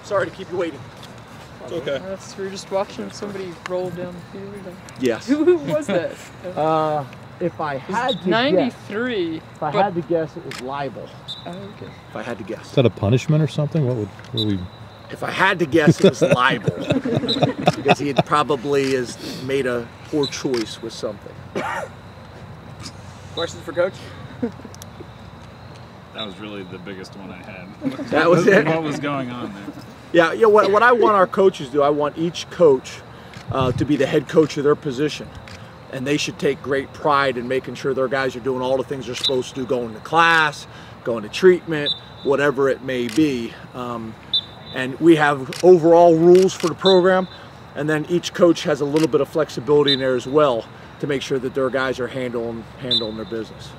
Sorry to keep you waiting. It's okay. We're just watching somebody roll down the field. Yes. Who was that? If I had to 93. guess, if I had to guess, it was libel. Oh, okay. If I had to guess. Is that a punishment or something? What would we? If I had to guess, it was libel. Because he had probably has made a poor choice with something. Questions for Coach? That was really the biggest one I had. That was it? What was going on there? Yeah, you know, what I want our coaches to do, I want each coach to be the head coach of their position. And they should take great pride in making sure their guys are doing all the things they're supposed to do, going to class, going to treatment, whatever it may be. And we have overall rules for the program, and then each coach has a little bit of flexibility in there as well to make sure that their guys are handling their business.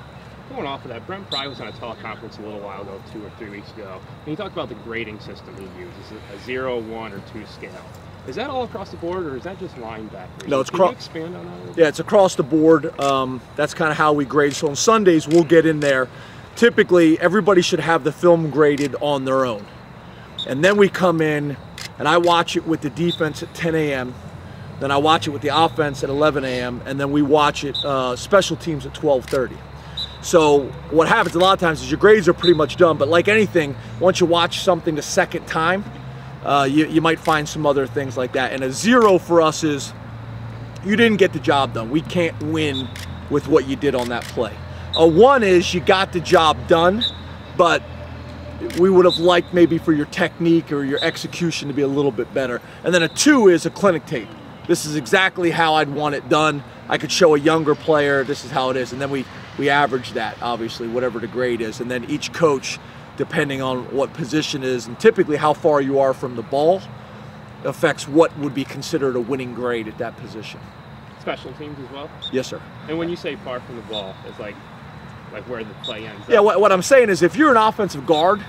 Going off of that, Brent Pry was on a teleconference a little while ago, 2 or 3 weeks ago, and he talked about the grading system he uses, a 0, 1, or 2 scale. Is that all across the board, or is that just linebackers? No, it's Can you expand on that a little bit? Yeah, it's across the board. That's kind of how we grade. So on Sundays, we'll get in there. Typically, everybody should have the film graded on their own. And then we come in, and I watch it with the defense at 10 a.m., then I watch it with the offense at 11 a.m., and then we watch it special teams at 12:30. So what happens a lot of times is your grades are pretty much done, but like anything, once you watch something the second time, you might find some other things like that. And a 0 for us is you didn't get the job done. We can't win with what you did on that play. A 1 is you got the job done, but we would have liked maybe for your technique or your execution to be a little bit better. And then a 2 is a clinic tape. This is exactly how I'd want it done. I could show a younger player, this is how it is. And then we average that, obviously, whatever the grade is. And then each coach, depending on what position is and typically how far you are from the ball, affects what would be considered a winning grade at that position. Special teams as well? Yes, sir. And when you say far from the ball, it's like where the play ends Yeah, up. what I'm saying is if you're an offensive guard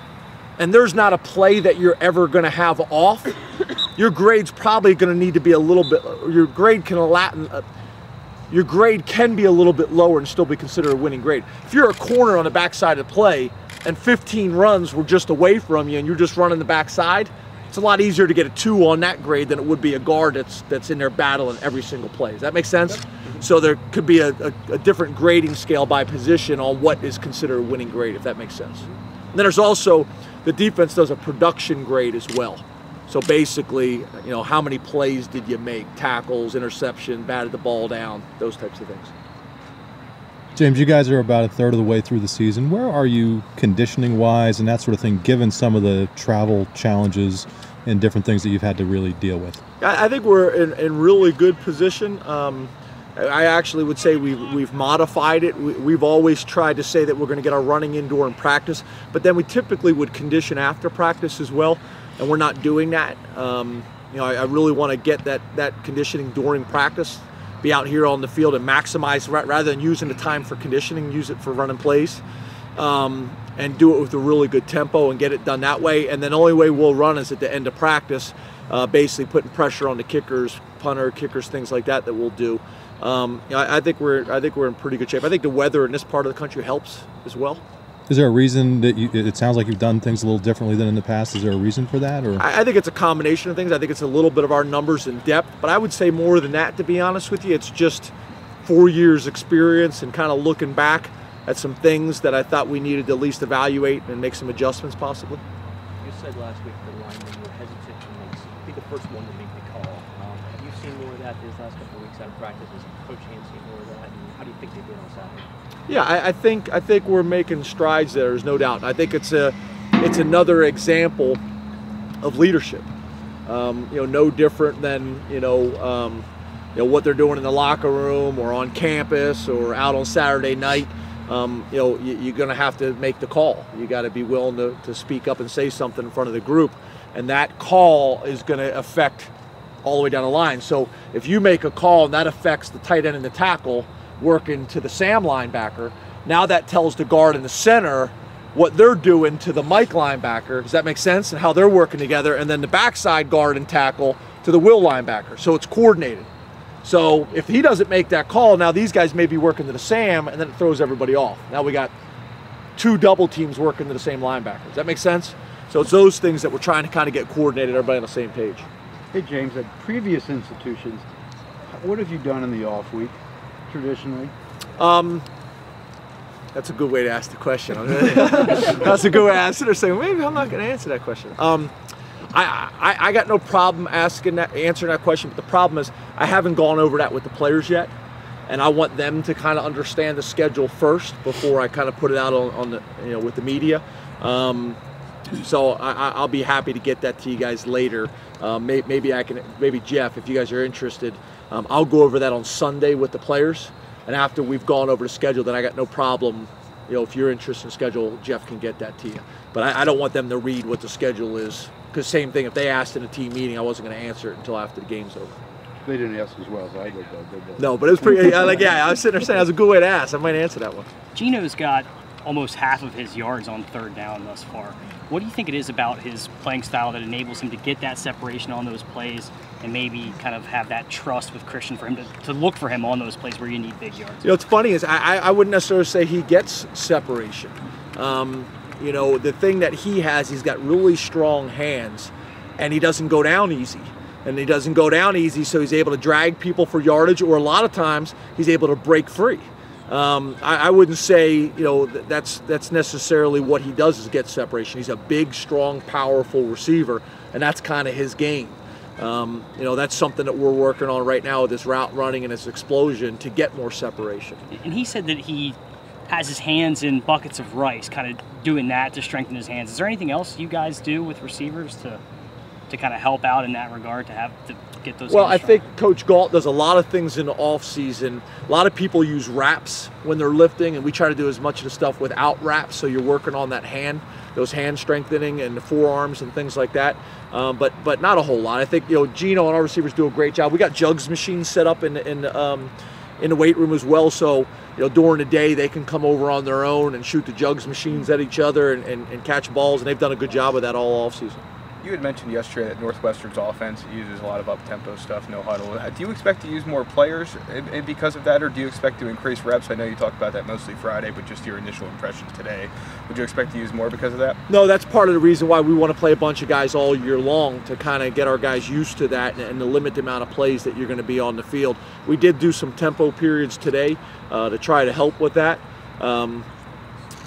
and there's not a play that you're ever going to have off, your grade's probably going to need to be a little bit, your grade can be a little bit lower and still be considered a winning grade. If you're a corner on the backside of the play and 15 runs were just away from you and you're just running the backside, it's a lot easier to get a 2 on that grade than it would be a guard that's in there battling every single play. Does that make sense? So there could be a different grading scale by position on what is considered a winning grade, if that makes sense. And then there's also, the defense does a production grade as well. So basically, you know, how many plays did you make? Tackles, interception, batted the ball down, those types of things. James, you guys are about a third of the way through the season. Where are you conditioning-wise and that sort of thing, given some of the travel challenges and different things that you've had to really deal with? I think we're in really good position. I actually would say we've modified it. We've always tried to say that we're going to get our running in during practice, but then we typically would condition after practice as well, and we're not doing that. You know, I really want to get that conditioning during practice, be out here on the field and maximize, rather than using the time for conditioning, use it for running plays, and do it with a really good tempo and get it done that way. And then the only way we'll run is at the end of practice, basically putting pressure on the kickers, punter, kickers, things like that we'll do. You know, I think we're in pretty good shape. I think the weather in this part of the country helps as well. Is there a reason that it sounds like you've done things a little differently than in the past? Is there a reason for that? Or I think it's a combination of things. I think it's a little bit of our numbers and depth, but I would say more than that, to be honest with you. It's just 4 years experience and kind of looking back at some things that I thought we needed to at least evaluate and make some adjustments possibly. You said last week the linemen were hesitant to be the first one to make the call. Have you seen more of that these last couple of weeks out of practice? Has Coach Hand seen more of that? And how do you think they did on Saturday? Yeah, I think we're making strides there. There's no doubt. I think it's another example of leadership. You know, no different than you know what they're doing in the locker room or on campus or out on Saturday night. You know, you're going to have to make the call. You got to be willing to speak up and say something in front of the group, and that call is going to affect all the way down the line. So if you make a call and that affects the tight end and the tackle working to the Sam linebacker, now that tells the guard and the center what they're doing to the Mike linebacker. Does that make sense? And how they're working together, and then the backside guard and tackle to the Will linebacker. So it's coordinated. So if he doesn't make that call, now these guys may be working to the Sam, and then it throws everybody off. Now we got 2 double teams working to the same linebacker. Does that make sense? So it's those things that we're trying to kind of get coordinated, everybody on the same page. Hey James, at previous institutions, what have you done in the off week traditionally? That's a good way to ask the question. That's a good way to answer it. Or saying maybe I'm not going to answer that question. I got no problem answering that question, but the problem is I haven't gone over that with the players yet, and I want them to kind of understand the schedule first before I kind of put it out on the with the media. So I'll be happy to get that to you guys later. Maybe Jeff, if you guys are interested, I'll go over that on Sunday with the players. And after we've gone over the schedule, then I got no problem. If you're interested in the schedule, Jeff can get that to you. But I don't want them to read what the schedule is, because same thing. If they asked in a team meeting, I wasn't going to answer it until after the game's over. They didn't ask as well as I did, though. No, but it was pretty. I was sitting there saying that was a good way to ask. I might answer that one. Gino's got almost half of his yards on third down thus far. What do you think it is about his playing style that enables him to get that separation on those plays and maybe kind of have that trust with Christian for him to look for him on those plays where you need big yards? What's funny is I wouldn't necessarily say he gets separation. The thing that he has, he's got really strong hands, and he doesn't go down easy. And he doesn't go down easy, so he's able to drag people for yardage, or a lot of times he's able to break free. I wouldn't say that's necessarily what he does is get separation. He's a big, strong, powerful receiver, and that's kind of his game. That's something that we're working on right now with this route running and this explosion to get more separation. And he said that he has his hands in buckets of rice, kind of doing that to strengthen his hands. Is there anything else you guys do with receivers to kind of help out in that regard to get those? Well, I think Coach Galt does a lot of things in the off season. A lot of people use wraps when they're lifting, and we try to do as much of the stuff without wraps. So you're working on that those hand strengthening and the forearms and things like that. But not a whole lot. I think Gino and our receivers do a great job. We got jugs machines set up in the weight room as well. So during the day they can come over on their own and shoot the jugs machines at each other and catch balls, and they've done a good job of that all off season. You had mentioned yesterday that Northwestern's offense uses a lot of up-tempo stuff, no huddle. Do you expect to use more players because of that, or do you expect to increase reps? I know you talked about that mostly Friday, but just your initial impressions today. Would you expect to use more because of that? No, that's part of the reason why we want to play a bunch of guys all year long, to kind of get our guys used to that and to limit the amount of plays that you're going to be on the field. We did do some tempo periods today to try to help with that.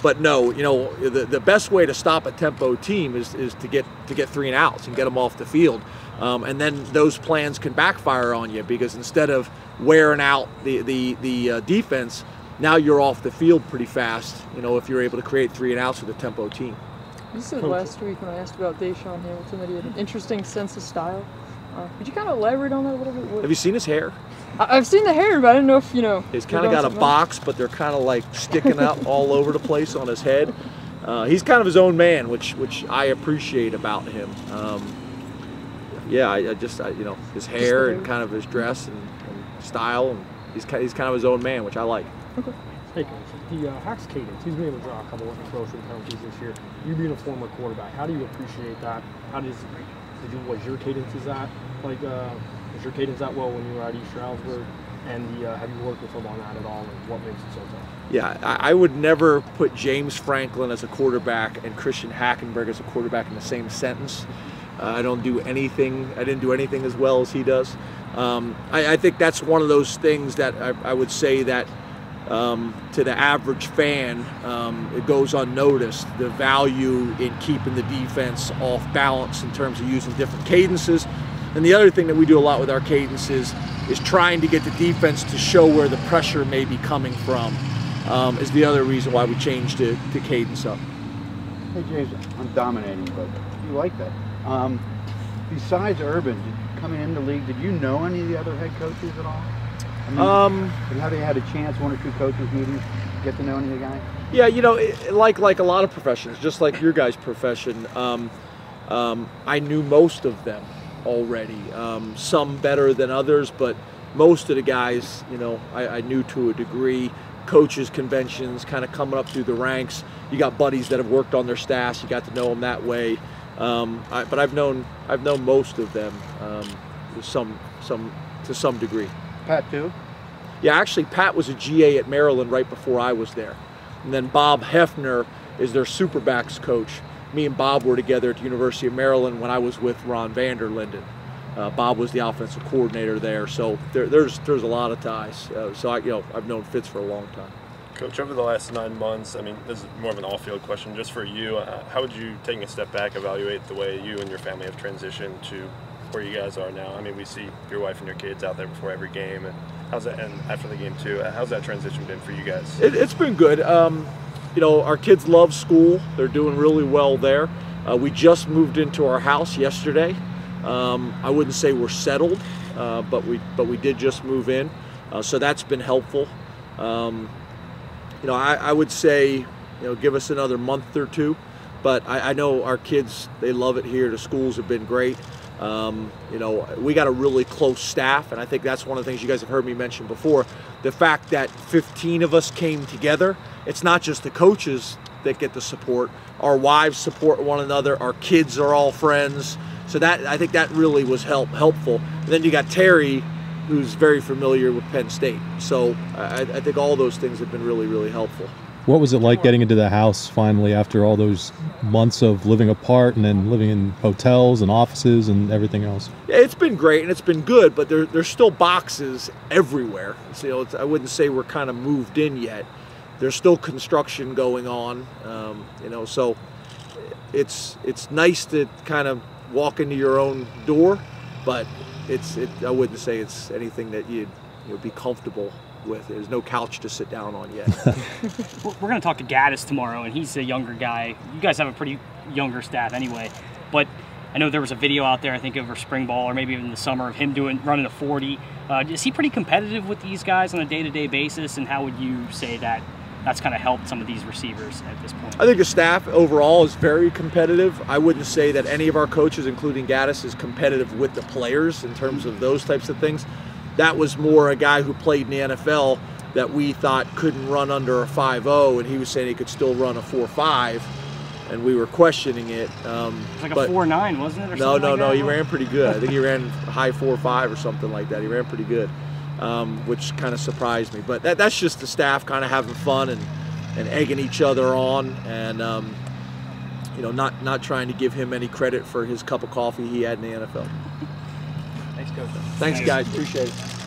But no, the best way to stop a tempo team is to get 3 and outs and get them off the field, and then those plans can backfire on you, because instead of wearing out the defense, now you're off the field pretty fast. If you're able to create 3 and outs with a tempo team. You said last week when I asked about Deshaun Hamilton that he had an interesting sense of style. Could you kind of elaborate on that a little bit? Have you seen his hair? I've seen the hair, but I didn't know if He's kind of got a box, but they're kind of like sticking out all over the place on his head. He's kind of his own man, which I appreciate about him. His hair and kind of his dress and style, and he's kind of his own man, which I like. Okay. Hey, Coach, the Hacks cadence, he's been able to draw a couple of explosive penalties this year. You being a former quarterback, how do you appreciate that? Was your cadence is that? Was your cadence that well when you were at East Stroudsburg? And have you worked with him on that at all, and what makes it so tough? Yeah, I would never put James Franklin as a quarterback and Christian Hackenberg as a quarterback in the same sentence. I didn't do anything as well as he does. I think that's one of those things that I would say that to the average fan, it goes unnoticed, the value in keeping the defense off balance in terms of using different cadences. And the other thing that we do a lot with our cadences is trying to get the defense to show where the pressure may be coming from, is the other reason why we changed to cadence up. Hey James, I'm dominating, but you like that. Besides Urban, coming in the league, did you know any of the other head coaches at all? Have you had a chance, 1 or 2 coaches meetings, get to know any of the guys? Yeah, like a lot of professions, just like your guys' profession, I knew most of them already. Some better than others, but most of the guys, I knew to a degree. Coaches conventions, kind of coming up through the ranks. You got buddies that have worked on their staffs. You got to know them that way. But I've known most of them to some degree. Pat too? Yeah, actually, Pat was a GA at Maryland right before I was there, and then Bob Hefner is their Superbacks coach, me and Bob were together at the University of Maryland when I was with Ron Vanderlinden. Bob was the offensive coordinator there, so there's a lot of ties. So I've known Fitz for a long time. Coach, over the last 9 months, I mean, this is more of an off-field question just for you. How would you, taking a step back, evaluate the way you and your family have transitioned to where you guys are now? I mean, we see your wife and your kids out there before every game, and how's that? And after the game too, how's that transition been for you guys? It's been good. Our kids love school. They're doing really well there. We just moved into our house yesterday. I wouldn't say we're settled, but we did just move in, so that's been helpful. I would say, give us another month or two, but I know our kids, they love it here. The schools have been great. We got a really close staff, and I think that's one of the things you guys have heard me mention before. The fact that 15 of us came together, it's not just the coaches that get the support. Our wives support one another. Our kids are all friends. So I think that really was helpful. And then you got Terry, who's very familiar with Penn State. So I think all those things have been really, really helpful. What was it like getting into the house finally after all those months of living apart and then living in hotels and offices and everything else? Yeah, it's been great and it's been good, but there's still boxes everywhere. So, I wouldn't say we're kind of moved in yet. There's still construction going on, so it's nice to kind of walk into your own door, but I wouldn't say it's anything that you'd be comfortable with. There's no couch to sit down on yet. We're going to talk to Gaddis tomorrow, and he's a younger guy. You guys have a pretty younger staff anyway, but I know there was a video out there, I think over spring ball or maybe even in the summer, of him running a 40. Is he pretty competitive with these guys on a day-to-day basis, and how would you say that's kind of helped some of these receivers at this point? I think the staff overall is very competitive. I wouldn't say that any of our coaches, including Gaddis, is competitive with the players in terms of those types of things. That was more a guy who played in the NFL that we thought couldn't run under a 5.0, and he was saying he could still run a 4.5, and we were questioning it. It's like a 4.9, wasn't it? Or No, he ran pretty good. I think he ran high 4.5 or something like that. He ran pretty good, which kind of surprised me. But that's just the staff kind of having fun and egging each other on, and not trying to give him any credit for his cup of coffee he had in the NFL. Thanks, Coach. Thanks, guys. Appreciate it.